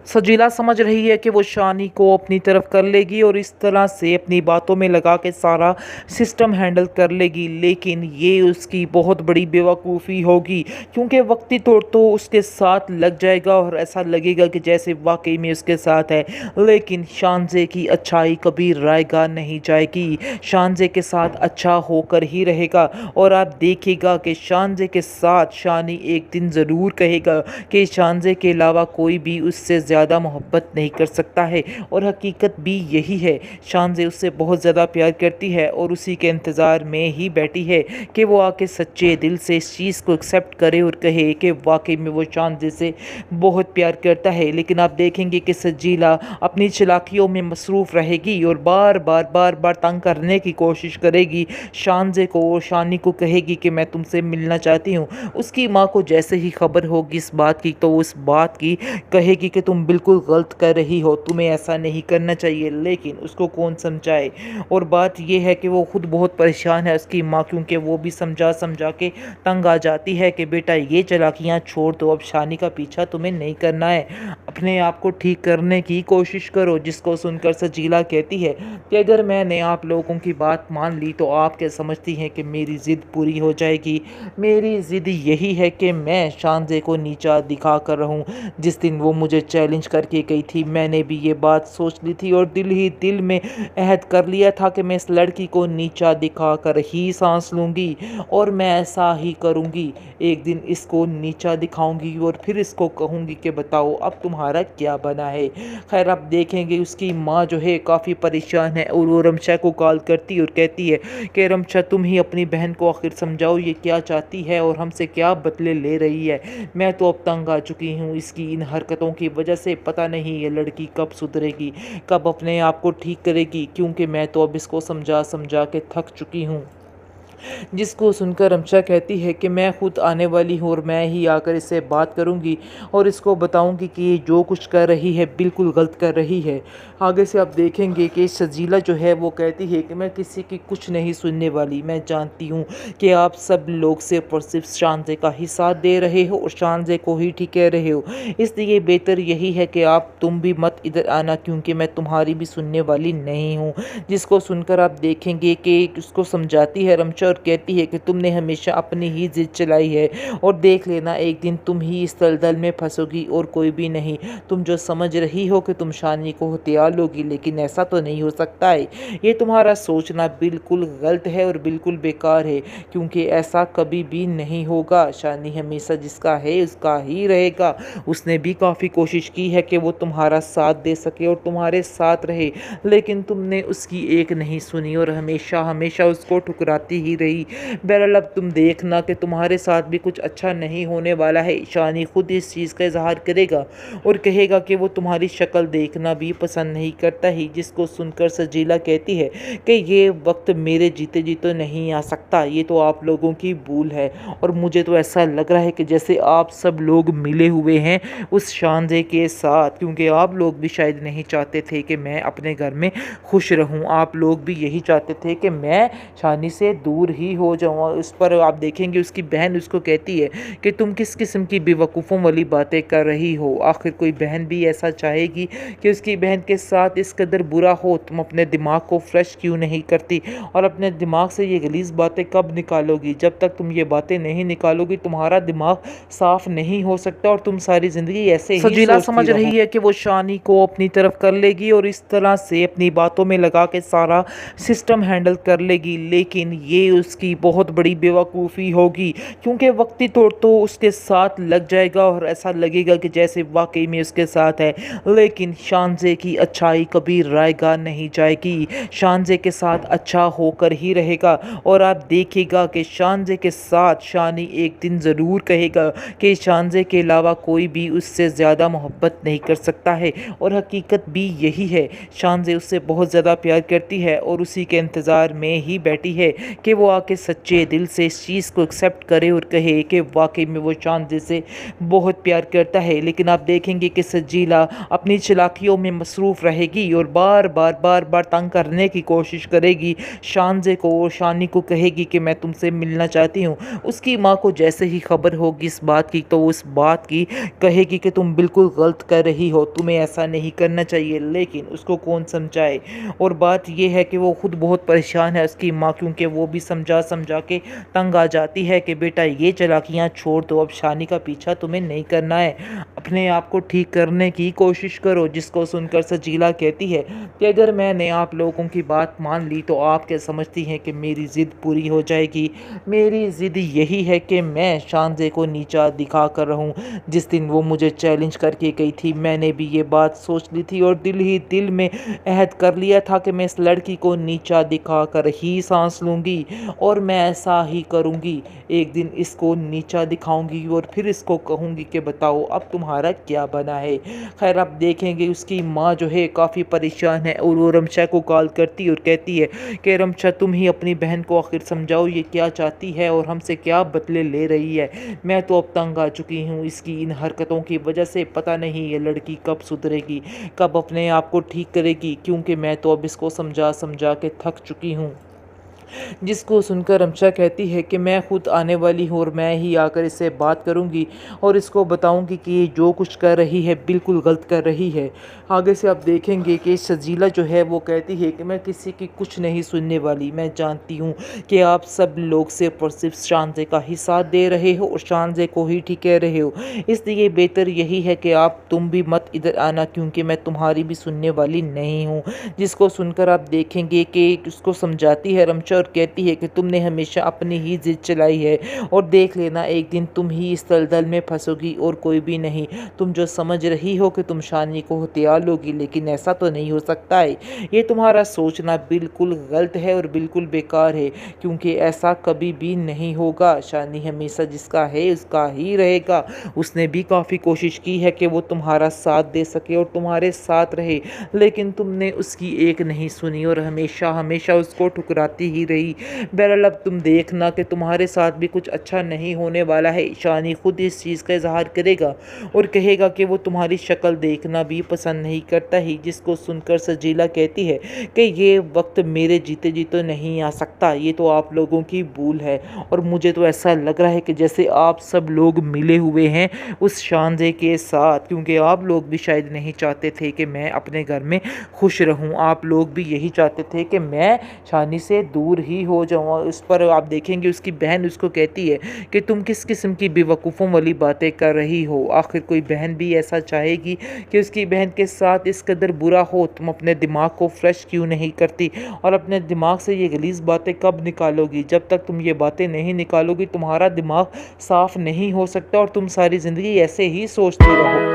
सजीला समझ रही है कि वो शानी को अपनी तरफ कर लेगी और इस तरह से अपनी बातों में लगा के सारा सिस्टम हैंडल कर लेगी, लेकिन ये उसकी बहुत बड़ी बेवकूफ़ी होगी क्योंकि वक्ती तौर तो उसके साथ लग जाएगा और ऐसा लगेगा कि जैसे वाकई में उसके साथ है। लेकिन शानज़े की अच्छाई कभी रायगा नहीं जाएगी, शानज़े के साथ अच्छा होकर ही रहेगा। और आप देखिएगा कि शानज़े के साथ शानी एक दिन ज़रूर कहेगा कि शानज़े के अलावा कोई भी उससे ज़्यादा मोहब्बत नहीं कर सकता है। और हकीकत भी यही है, शानज़े उससे बहुत ज़्यादा प्यार करती है और उसी के इंतज़ार में ही बैठी है कि वो आके सच्चे दिल से इस चीज़ को एक्सेप्ट करे और कहे कि वाकई में वो शानज़े से बहुत प्यार करता है। लेकिन आप देखेंगे कि सजीला अपनी चालाकियों में मसरूफ़ रहेगी और बार बार तंग करने की कोशिश करेगी शानज़े को, और शानी को कहेगी कि मैं तुमसे मिलना चाहती हूँ। उसकी माँ को जैसे ही खबर होगी इस बात की तो वो इस बात की कहेगी कि तुम बिल्कुल गलत कर रही हो, तुम्हें ऐसा नहीं करना चाहिए। लेकिन उसको कौन समझाए। और बात यह है कि वो खुद बहुत परेशान है उसकी माँ, क्योंकि वो भी समझा समझा के तंग आ जाती है कि बेटा ये चालाकियाँ छोड़ दो, अब शानी का पीछा तुम्हें नहीं करना है, अपने आप को ठीक करने की कोशिश करो। जिसको सुनकर सजीला कहती है कि अगर मैंने आप लोगों की बात मान ली तो आप क्या समझती हैं कि मेरी ज़िद पूरी हो जाएगी। मेरी ज़िद यही है कि मैं शानज़े को नीचा दिखा कर रहूं। जिस दिन वो मुझे चैलेंज करके गई थी मैंने भी ये बात सोच ली थी और दिल ही दिल में अहद कर लिया था कि मैं इस लड़की को नीचा दिखा कर ही सांस लूँगी और मैं ऐसा ही करूँगी। एक दिन इसको नीचा दिखाऊंगी और फिर इसको कहूँगी कि बताओ अब तुम्हारा क्या बना है। खैर आप देखेंगे उसकी माँ जो है काफ़ी परेशान है और वो रमशा को कॉल करती और कहती है कि रमशा तुम ही अपनी बहन को आखिर समझाओ ये क्या चाहती है और हमसे क्या बदले ले रही है। मैं तो अब तंग आ चुकी हूँ इसकी इन हरकतों की वजह से। पता नहीं ये लड़की कब सुधरेगी, कब अपने आप को ठीक करेगी, क्योंकि मैं तो अब इसको समझा समझा के थक चुकी हूँ। जिसको सुनकर रमशा कहती है कि मैं खुद आने वाली हूँ और मैं ही आकर इससे बात करूँगी और इसको बताऊँगी कि ये जो कुछ कर रही है बिल्कुल गलत कर रही है। आगे से आप देखेंगे कि सजीला जो है वो कहती है कि मैं किसी की कुछ नहीं सुनने वाली, मैं जानती हूँ कि आप सब लोग सिर्फ और सिर्फ शानज़े का ही साथ दे रहे हो और शानज़े को ही ठीक कह रहे हो, इसलिए बेहतर यही है कि तुम भी मत इधर आना, क्योंकि मैं तुम्हारी भी सुनने वाली नहीं हूँ। जिसको सुनकर आप देखेंगे कि उसको समझाती है रमशा और कहती है कि तुमने हमेशा अपनी ही जिद चलाई है और देख लेना एक दिन तुम ही इस दलदल में फंसोगी और कोई भी नहीं। तुम जो समझ रही हो कि तुम शानी को हथियार लोगी, लेकिन ऐसा तो नहीं हो सकता है। ये तुम्हारा सोचना बिल्कुल गलत है और बिल्कुल बेकार है, क्योंकि ऐसा कभी भी नहीं होगा। शानी हमेशा जिसका है उसका ही रहेगा। उसने भी काफ़ी कोशिश की है कि वो तुम्हारा साथ दे सके और तुम्हारे साथ रहे, लेकिन तुमने उसकी एक नहीं सुनी और हमेशा हमेशा उसको ठुकराती ही रही। बहरहाल अब तुम देखना कि तुम्हारे साथ भी कुछ अच्छा नहीं होने वाला है। शानी खुद इस चीज़ का इजहार करेगा और कहेगा कि वो तुम्हारी शक्ल देखना भी पसंद नहीं करता ही। जिसको सुनकर सजीला कहती है कि ये वक्त मेरे जीते जी तो नहीं आ सकता, ये तो आप लोगों की भूल है और मुझे तो ऐसा लग रहा है कि जैसे आप सब लोग मिले हुए हैं उस शानज़े के साथ, क्योंकि आप लोग भी शायद नहीं चाहते थे कि मैं अपने घर में खुश रहूं। आप लोग भी यही चाहते थे कि मैं शानी से दूर ही हो जाऊं। उस पर आप देखेंगे उसकी बहन उसको कहती है कि तुम किस किस्म की बेवकूफ़ों वाली बातें कर रही हो। आखिर कोई बहन भी ऐसा चाहेगी कि उसकी बहन के साथ इस कदर बुरा हो। तुम अपने दिमाग को फ्रेश क्यों नहीं करती और अपने दिमाग से ये गलीज़ बातें कब निकालोगी। जब तक तुम ये बातें नहीं निकालोगी तुम्हारा दिमाग साफ नहीं हो सकता और तुम सारी ज़िंदगी ऐसे ही सजीला समझ रही है कि वो शानी को अपनी तरफ कर लेगी और इस तरह से अपनी बातों में लगा के सारा सिस्टम हैंडल कर लेगी, लेकिन ये उसकी बहुत बड़ी बेवकूफ़ी होगी क्योंकि वक्ती तौर तो उसके साथ लग जाएगा और ऐसा लगेगा कि जैसे वाकई में उसके साथ है। लेकिन शानज़े की अच्छाई कभी रायगा नहीं जाएगी, शानज़े के साथ अच्छा होकर ही रहेगा। और आप देखिएगा कि शानज़े के साथ शानी एक दिन ज़रूर कहेगा कि शानज़े के अलावा कोई भी उससे ज़्यादा मोहब्बत नहीं कर सकता है। और हकीकत भी यही है, शानज़े उससे बहुत ज़्यादा प्यार करती है और उसी के इंतज़ार में ही बैठी है कि वो आके सच्चे दिल से इस चीज़ को एक्सेप्ट करे और कहे कि वाकई में वो शांति से बहुत प्यार करता है। लेकिन आप देखेंगे कि सजीला अपनी चालाकियों में मसरूफ़ रहेगी और बार बार तंग करने की कोशिश करेगी शानजे को, और शानी को कहेगी कि मैं तुमसे मिलना चाहती हूँ। उसकी माँ को जैसे ही खबर होगी इस बात की, तो वो इस बात की कहेगी कि तुम बिल्कुल गलत कर रही हो, तुम्हें ऐसा नहीं करना चाहिए। लेकिन उसको कौन समझाए। और बात यह है कि वो खुद बहुत परेशान है, उसकी माँ, क्योंकि वो भी समझा समझा के तंग आ जाती है कि बेटा ये चालाकियाँ छोड़ दो, अब शानी का पीछा तुम्हें नहीं करना है, अपने आप को ठीक करने की कोशिश करो। जिसको सुनकर सजीला कहती है कि अगर मैंने आप लोगों की बात मान ली तो आप क्या समझती हैं कि मेरी ज़िद पूरी हो जाएगी। मेरी ज़िद यही है कि मैं शानजे को नीचा दिखा कर रहूँ। जिस दिन वो मुझे चैलेंज करके गई थी, मैंने भी ये बात सोच ली थी और दिल ही दिल में अहद कर लिया था कि मैं इस लड़की को नीचा दिखा कर ही सांस लूँगी, और मैं ऐसा ही करूँगी। एक दिन इसको नीचा दिखाऊंगी और फिर इसको कहूँगी कि बताओ अब तुम्हारा क्या बना है। खैर, आप देखेंगे उसकी माँ जो है काफ़ी परेशान है और वो रमशा को कॉल करती और कहती है कि रमशा, तुम ही अपनी बहन को आखिर समझाओ ये क्या चाहती है और हमसे क्या बदले ले रही है। मैं तो अब तंग आ चुकी हूँ इसकी इन हरकतों की वजह से। पता नहीं ये लड़की कब सुधरेगी, कब अपने आप को ठीक करेगी, क्योंकि मैं तो अब इसको समझा समझा के थक चुकी हूँ। जिसको सुनकर रमशा कहती है कि मैं खुद आने वाली हूँ और मैं ही आकर इससे बात करूँगी और इसको बताऊँगी कि ये जो कुछ कर रही है बिल्कुल गलत कर रही है। आगे से आप देखेंगे कि सजीला जो है वो कहती है कि मैं किसी की कुछ नहीं सुनने वाली। मैं जानती हूँ कि आप सब लोग सिर्फ और सिर्फ शानजे का ही साथ दे रहे हो और शानजे को ही ठीक कह रहे हो, इसलिए बेहतर यही है कि तुम भी मत इधर आना, क्योंकि मैं तुम्हारी भी सुनने वाली नहीं हूँ। जिसको सुनकर आप देखेंगे कि उसको समझाती है रमशा और कहती है कि तुमने हमेशा अपनी ही जिद चलाई है और देख लेना एक दिन तुम ही इस दलदल में फंसोगी और कोई भी नहीं। तुम जो समझ रही हो कि तुम शानी को हथियार लोगी, लेकिन ऐसा तो नहीं हो सकता है। ये तुम्हारा सोचना बिल्कुल गलत है और बिल्कुल बेकार है, क्योंकि ऐसा कभी भी नहीं होगा। शानी हमेशा जिसका है उसका ही रहेगा। उसने भी काफ़ी कोशिश की है कि वो तुम्हारा साथ दे सके और तुम्हारे साथ रहे, लेकिन तुमने उसकी एक नहीं सुनी और हमेशा हमेशा उसको ठुकराती ही रही। बहरहाल अब तुम देखना कि तुम्हारे साथ भी कुछ अच्छा नहीं होने वाला है। शानी खुद इस चीज़ का इजहार करेगा और कहेगा कि वो तुम्हारी शक्ल देखना भी पसंद नहीं करता ही। जिसको सुनकर सजीला कहती है कि ये वक्त मेरे जीते जी तो नहीं आ सकता, ये तो आप लोगों की भूल है और मुझे तो ऐसा लग रहा है कि जैसे आप सब लोग मिले हुए हैं उस शानजे के साथ, क्योंकि आप लोग भी शायद नहीं चाहते थे कि मैं अपने घर में खुश रहूं। आप लोग भी यही चाहते थे कि मैं शानी से दूर ही हो जाऊं। उस पर आप देखेंगे उसकी बहन उसको कहती है कि तुम किस किस्म की बेवकूफ़ों वाली बातें कर रही हो। आखिर कोई बहन भी ऐसा चाहेगी कि उसकी बहन के साथ इस कदर बुरा हो। तुम अपने दिमाग को फ्रेश क्यों नहीं करती और अपने दिमाग से ये गलीज़ बातें कब निकालोगी। जब तक तुम ये बातें नहीं निकालोगी तुम्हारा दिमाग साफ नहीं हो सकता और तुम सारी ज़िंदगी ऐसे ही सोचते रहो।